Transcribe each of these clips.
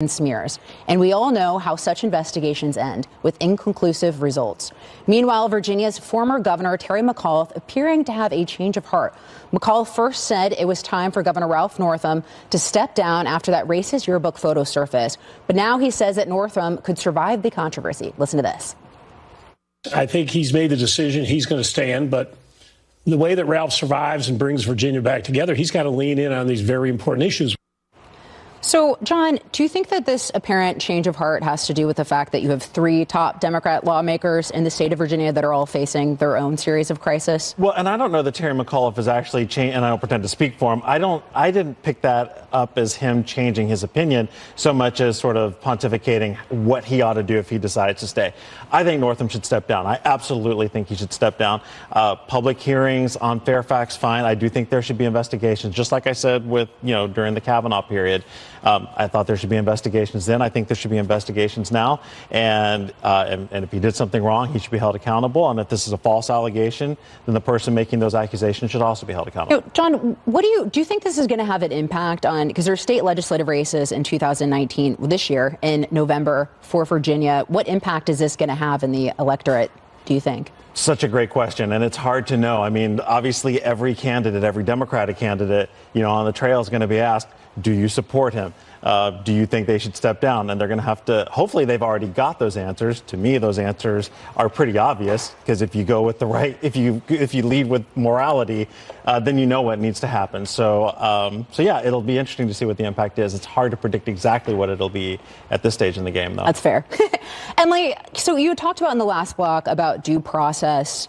and smears. And we all know how such investigations end, with inconclusive results. Meanwhile, Virginia's former governor, Terry McAuliffe, appearing to have a change of heart. McAuliffe first said it was time for Governor Ralph Northam to step down after that racist yearbook photo surfaced. But now he says that Northam could survive the controversy. Listen to this. I think he's made the decision he's going to stand, but the way that Ralph survives and brings Virginia back together, he's got to lean in on these very important issues. So, John, do you think that this apparent change of heart has to do with the fact that you have three top Democrat lawmakers in the state of Virginia that are all facing their own series of crisis? Well, and I don't know that Terry McAuliffe has actually changed, and I don't pretend to speak for him. I didn't pick that up as him changing his opinion so much as sort of pontificating what he ought to do if he decides to stay. I think Northam should step down. I absolutely think he should step down. Public hearings on Fairfax, fine. I do think there should be investigations, just like I said with, during the Kavanaugh period. I thought there should be investigations then. I think there should be investigations now. And if he did something wrong, he should be held accountable. And if this is a false allegation, then the person making those accusations should also be held accountable. John, what do you think this is going to have an impact on, because there are state legislative races in 2019, this year in November for Virginia. What impact is this going to have in the electorate, do you think? Such a great question, and it's hard to know. I mean, obviously, every candidate, every Democratic candidate, on the trail is going to be asked, do you support him? Do you think they should step down? And they're going to have to, hopefully they've already got those answers. To me, those answers are pretty obvious, because if you go with the right, if you lead with morality, then you know what needs to happen. So yeah, it'll be interesting to see what the impact is. It's hard to predict exactly what it'll be at this stage in the game, though. That's fair. Emily, so you talked about in the last block about due process.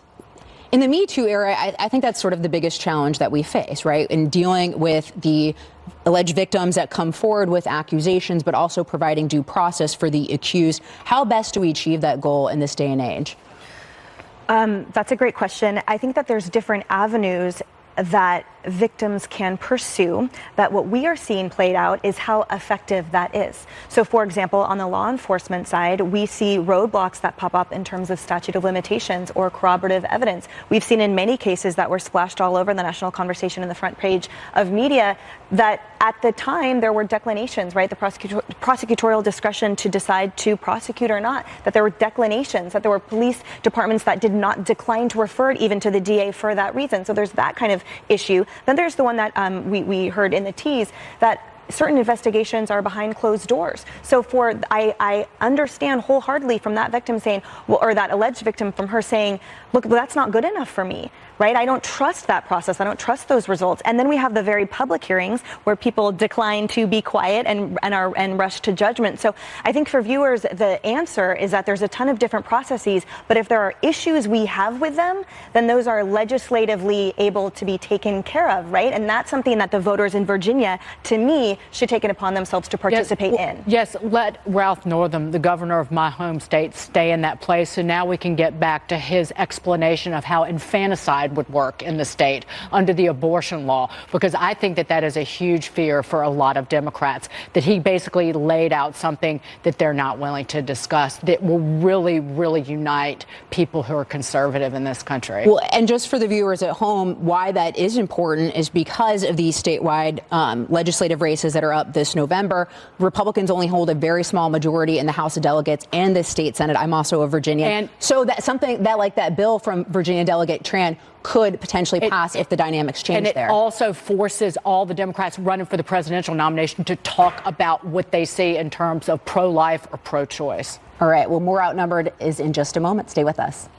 In the Me Too era, I think that's sort of the biggest challenge that we face, right? In dealing with the alleged victims that come forward with accusations, but also providing due process for the accused. How best do we achieve that goal in this day and age? That's a great question. I think that there's different avenues that victims can pursue, that what we are seeing played out is how effective that is. So, for example, on the law enforcement side, we see roadblocks that pop up in terms of statute of limitations or corroborative evidence. We've seen in many cases that were splashed all over the national conversation in the front page of media that at the time there were declinations, right? The prosecutorial discretion to decide to prosecute or not, that there were declinations, that there were police departments that did not decline to refer it even to the DA for that reason. So there's that kind of issue. Then there's the one that we heard in the tease, that certain investigations are behind closed doors. So I understand wholeheartedly from that victim saying, well, or that alleged victim from her saying, look, well, that's not good enough for me, right? I don't trust that process. I don't trust those results. And then we have the very public hearings where people decline to be quiet and rush to judgment. So I think for viewers, the answer is that there's a ton of different processes, but if there are issues we have with them, then those are legislatively able to be taken care of, right? And that's something that the voters in Virginia, to me, should take it upon themselves to participate in. Yes, let Ralph Northam, the governor of my home state, stay in that place. So now we can get back to his explanation of how infanticide would work in the state under the abortion law, because I think that that is a huge fear for a lot of Democrats, that he basically laid out something that they're not willing to discuss that will really, really unite people who are conservative in this country. Well, and just for the viewers at home, why that is important is because of these statewide legislative races that are up this November. Republicans only hold a very small majority in the House of Delegates and the state Senate. I'm also a Virginian. And so that something that like that bill from Virginia Delegate Tran could potentially pass if the dynamics change there. And it also forces all the Democrats running for the presidential nomination to talk about what they see in terms of pro-life or pro-choice. All right. Well, more outnumbered is in just a moment. Stay with us.